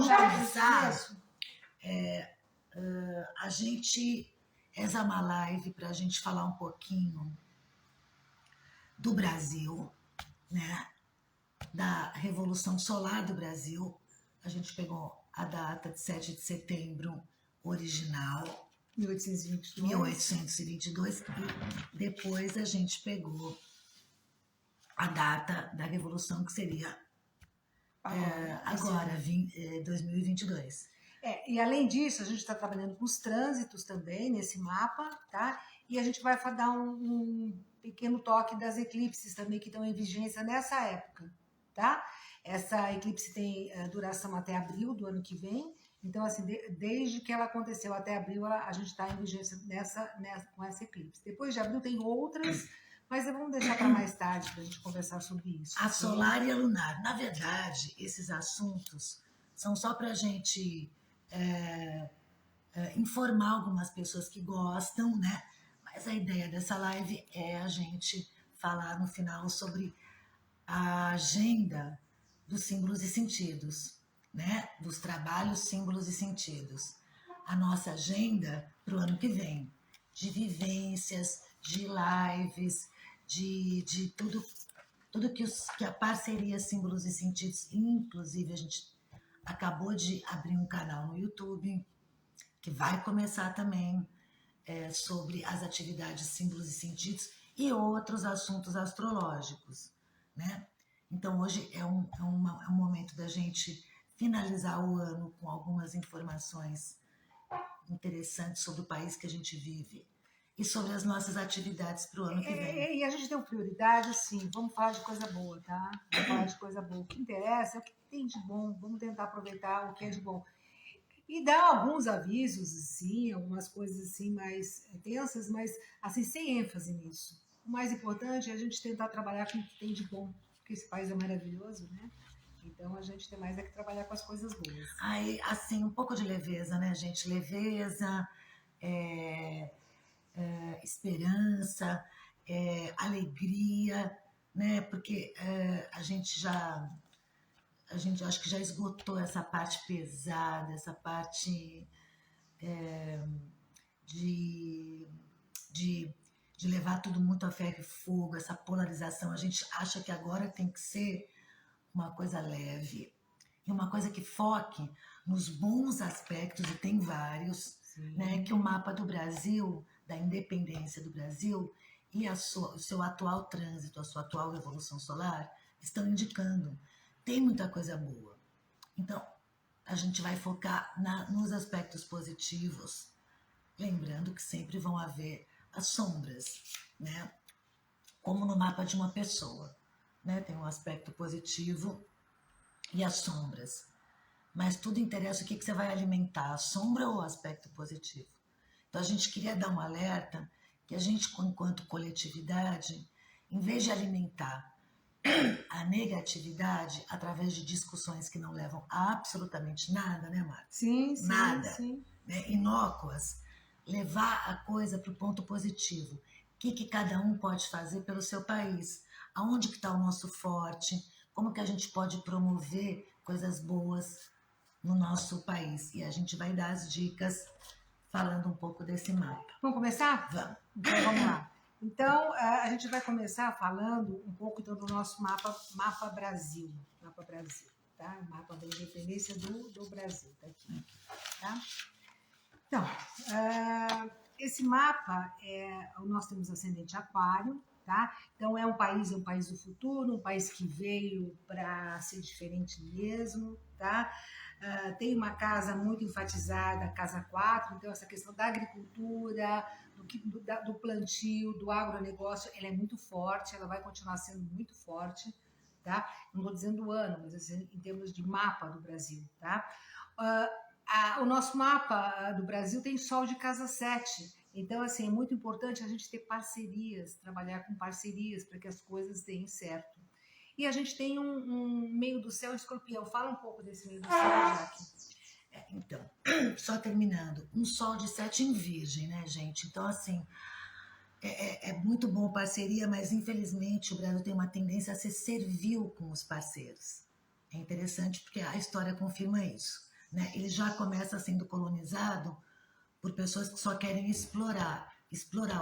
vamos começar. A gente essa é uma live para a gente falar um pouquinho do Brasil, né? Da Revolução Solar do Brasil. A gente pegou a data de 7 de setembro original, 1822, e depois a gente pegou a data da Revolução, que seria agora 2022. E além disso, a gente está trabalhando com os trânsitos também nesse mapa, tá? E a gente vai dar um pequeno toque das eclipses também que estão em vigência nessa época, tá? Essa eclipse tem duração até abril do ano que vem. Então, assim, desde que ela aconteceu até abril, a gente está em vigência com essa eclipse. Depois de abril tem outras, mas vamos deixar para mais tarde para a gente conversar sobre isso. A solar e a lunar. Na verdade, esses assuntos são só para a gente informar algumas pessoas que gostam, né? Mas a ideia dessa live é a gente falar no final sobre a agenda dos símbolos e sentidos, né? Dos trabalhos, símbolos e sentidos. A nossa agenda para o ano que vem, de vivências, de lives, de tudo que a parceria Símbolos e Sentidos, inclusive a gente acabou de abrir um canal no YouTube, que vai começar também sobre as atividades Símbolos e Sentidos e outros assuntos astrológicos, né? Então hoje é um momento da gente finalizar o ano com algumas informações interessantes sobre o país que a gente vive e sobre as nossas atividades para o ano que vem. E a gente deu prioridade, sim, vamos falar de coisa boa, tá? Vamos falar de coisa boa. O que interessa é o que tem de bom, vamos tentar aproveitar o que é de bom. E dar alguns avisos, sim, algumas coisas assim mais tensas, mas assim, sem ênfase nisso. O mais importante é a gente tentar trabalhar com o que tem de bom, porque esse país é maravilhoso, né? Então a gente tem mais que trabalhar com as coisas boas. Aí, assim, um pouco de leveza, né, gente? Leveza, esperança, alegria, né? Porque a gente acho que já esgotou essa parte pesada, essa parte de levar tudo muito a ferro e fogo, essa polarização. A gente acha que agora tem que ser uma coisa leve e uma coisa que foque nos bons aspectos, e tem vários, né? Que o mapa do Brasil, da independência do Brasil e o seu atual trânsito, a sua atual revolução solar estão indicando. Tem muita coisa boa. Então, a gente vai focar nos aspectos positivos, lembrando que sempre vão haver as sombras, né? Como no mapa de uma pessoa, né? Tem um aspecto positivo e as sombras. Mas tudo interessa o que você vai alimentar, a sombra ou o aspecto positivo. Então a gente queria dar um alerta que a gente, enquanto coletividade, em vez de alimentar a negatividade através de discussões que não levam a absolutamente nada, né, Marta? Sim, nada, sim. Né? Inócuas, levar a coisa para o ponto positivo. O que cada um pode fazer pelo seu país? Aonde que está o nosso forte? Como que a gente pode promover coisas boas no nosso país? E a gente vai dar as dicas falando um pouco desse mapa. Vamos começar? Vamos. Então, vamos lá. Então, a gente vai começar falando um pouco então, do nosso mapa Brasil. Mapa Brasil, tá? O mapa da independência do Brasil, tá aqui. Tá? Então, esse mapa, nós temos ascendente aquário, tá? Então, é um país do futuro, um país que veio para ser diferente mesmo, tá? Tem uma casa muito enfatizada, a casa 4, então essa questão da agricultura, do plantio, do agronegócio, ela é muito forte, ela vai continuar sendo muito forte, tá? Não estou dizendo o ano, mas assim, em termos de mapa do Brasil, tá? O nosso mapa do Brasil tem sol de casa 7, então assim, é muito importante a gente ter parcerias, trabalhar com parcerias para que as coisas deem certo. E a gente tem um meio do céu escorpião. Fala um pouco desse meio do céu, Jaque. Então, só terminando, um sol de 7 em virgem, né, gente? Então, assim, é muito bom parceria, mas infelizmente o Brasil tem uma tendência a ser servil com os parceiros. É interessante porque a história confirma isso. né? Ele já começa sendo colonizado por pessoas que só querem explorar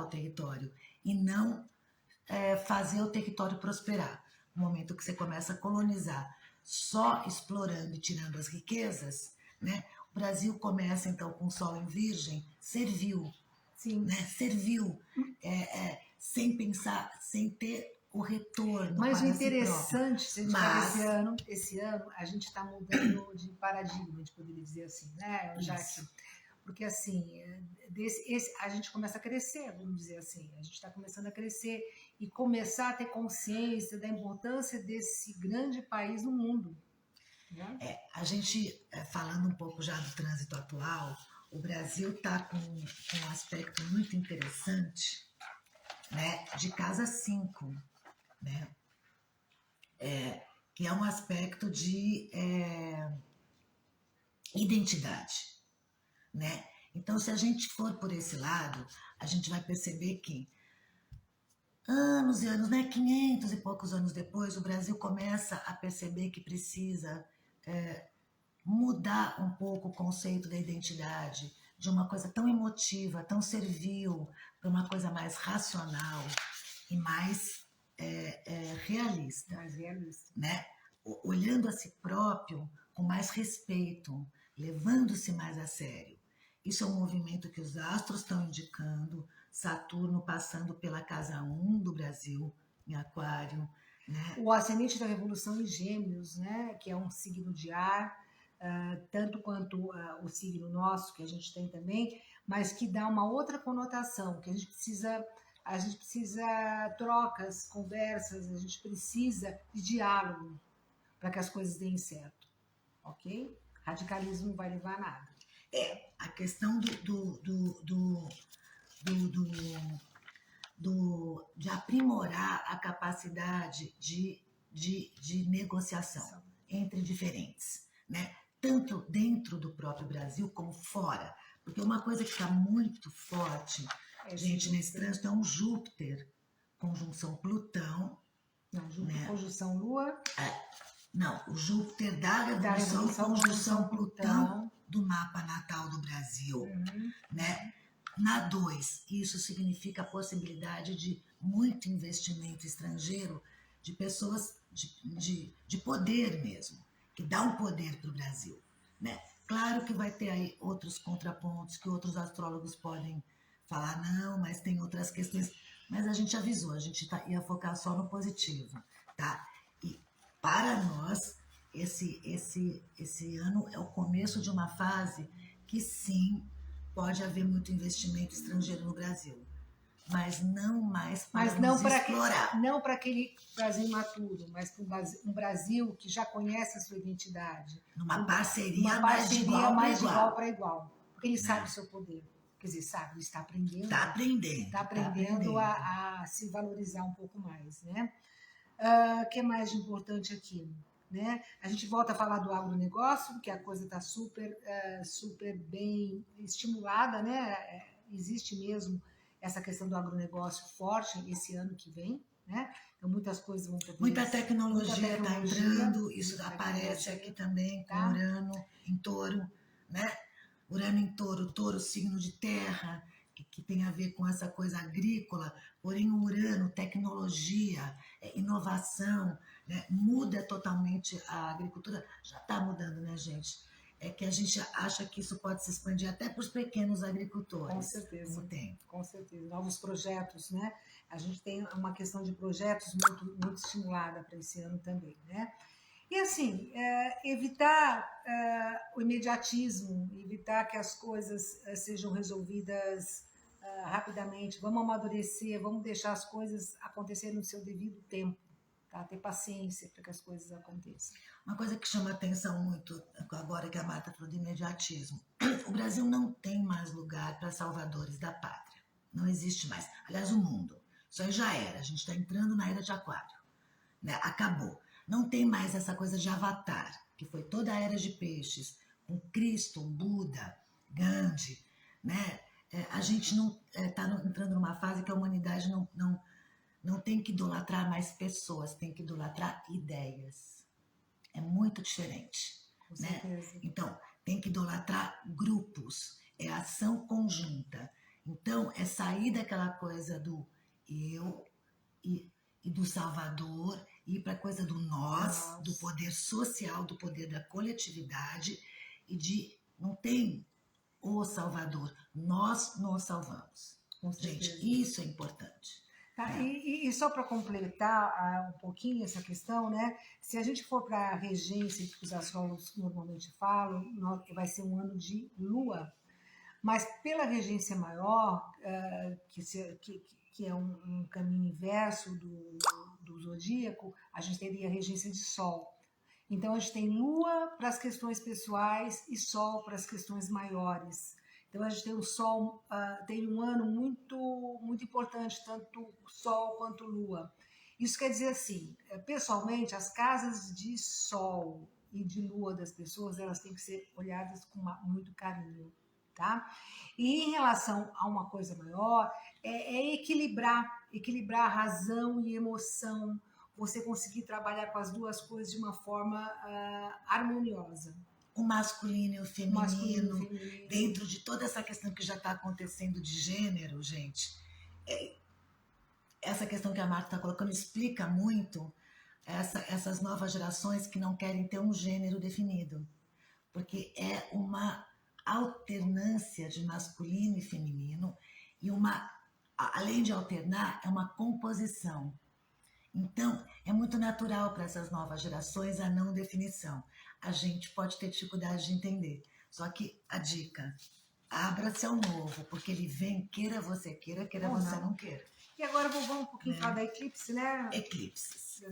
o território e não fazer o território prosperar. No momento que você começa a colonizar, só explorando e tirando as riquezas, né? O Brasil começa então com o Sol em Virgem, servil, Sim. né? Servil, sem pensar, sem ter o retorno Mas o para si próprio. interessante, se a gente pega esse ano, a gente está mudando de paradigma, a gente poderia dizer assim, né, Jaque? Porque assim, a gente começa a crescer, vamos dizer assim, a gente está começando a crescer e começar a ter consciência da importância desse grande país no mundo. Né? A gente, falando um pouco já do trânsito atual, o Brasil está com um aspecto muito interessante, né, de casa 5, né, que é um aspecto de identidade, né? Então, se a gente for por esse lado, a gente vai perceber que anos e anos, né, 500 e poucos anos depois, o Brasil começa a perceber que precisa mudar um pouco o conceito da identidade, de uma coisa tão emotiva, tão servil, para uma coisa mais racional e mais realista. Mais realista. Né? Olhando a si próprio com mais respeito, levando-se mais a sério. Isso é um movimento que os astros estão indicando, Saturno passando pela casa 1 do Brasil, em Aquário. Né? O ascendente da Revolução em Gêmeos, né, que é um signo de ar, tanto quanto o signo nosso, que a gente tem também, mas que dá uma outra conotação, que a gente precisa trocas, conversas, a gente precisa de diálogo para que as coisas deem certo, ok? Radicalismo não vai levar a nada. A questão de aprimorar a capacidade de negociação entre diferentes, né? Tanto dentro do próprio Brasil como fora. Porque uma coisa que está muito forte, gente, nesse trânsito é um Júpiter, conjunção Plutão. Não, Júpiter, né? Conjunção Lua. Não, o Júpiter da Revolução, conjunção Plutão do mapa natal do Brasil. Né? Na 2, isso significa a possibilidade de muito investimento estrangeiro de pessoas de poder mesmo, que dá um poder para o Brasil. Né? Claro que vai ter aí outros contrapontos que outros astrólogos podem falar, não, mas tem outras questões. Mas a gente avisou, a gente ia focar só no positivo. Tá? E para nós, esse ano é o começo de uma fase que sim, pode haver muito investimento estrangeiro no Brasil, mas não mais para nos explorar. Não para aquele Brasil imaturo, mas para um Brasil que já conhece a sua identidade. Numa parceria mais de igual para igual. Porque ele sabe o seu poder. Quer dizer, sabe, ele está aprendendo. Está aprendendo a se valorizar um pouco mais. Né? O que é mais importante aqui? Né? A gente volta a falar do agronegócio, que a coisa está super bem estimulada, né? Existe mesmo essa questão do agronegócio forte esse ano que vem, né? Então muitas coisas vão poder... Muita tecnologia está entrando, isso aparece aqui também com Urano em Touro, né? Urano em Touro, Touro signo de terra, que tem a ver com essa coisa agrícola, porém o Urano, tecnologia, inovação, né? Muda totalmente a agricultura, já está mudando, né, gente? É que a gente acha que isso pode se expandir até para os pequenos agricultores. Com certeza. Tem. Com certeza. Novos projetos, né? A gente tem uma questão de projetos muito estimulada para esse ano também, né? E assim, evitar o imediatismo, evitar que as coisas sejam resolvidas rapidamente. Vamos amadurecer, vamos deixar as coisas acontecerem no seu devido tempo. Tá? Ter paciência para que as coisas aconteçam. Uma coisa que chama atenção muito, agora que a Marta falou de imediatismo, o Brasil não tem mais lugar para salvadores da pátria. Não existe mais. Aliás, o mundo. Isso aí já era. A gente está entrando na era de Aquário. Né? Acabou. Não tem mais essa coisa de avatar, que foi toda a era de peixes, com Cristo, Buda, Gandhi. Né? A gente não está entrando numa fase que a humanidade não tem que idolatrar mais pessoas, tem que idolatrar ideias. É muito diferente. Com né? certeza. Então, tem que idolatrar grupos, é ação conjunta. Então, é sair daquela coisa do eu e do Salvador e ir para a coisa do nós, do poder social, do poder da coletividade e de não tem o Salvador, nós nos salvamos. Gente, isso é importante. Tá, e só para completar um pouquinho essa questão, né? Se a gente for para a regência que os astrólogos normalmente falam, vai ser um ano de lua. Mas pela regência maior, que é um caminho inverso do zodíaco, a gente teria a regência de sol. Então a gente tem lua para as questões pessoais e sol para as questões maiores. Então a gente tem o sol, tem um ano muito importante, tanto sol quanto lua. Isso quer dizer assim, pessoalmente, as casas de sol e de lua das pessoas, elas têm que ser olhadas com muito carinho, tá? E em relação a uma coisa maior, é equilibrar razão e emoção, você conseguir trabalhar com as duas coisas de uma forma harmoniosa. O masculino e o feminino, dentro de toda essa questão que já está acontecendo de gênero, gente. Essa questão que a Marta está colocando explica muito essas novas gerações que não querem ter um gênero definido. Porque é uma alternância de masculino e feminino e além de alternar, é uma composição. Então, é muito natural para essas novas gerações a não definição. A gente pode ter dificuldade de entender. Só que a dica, abra-se ao novo, porque ele vem, queira você não queira. E agora vamos um pouquinho falar da eclipse, né? Eclipses.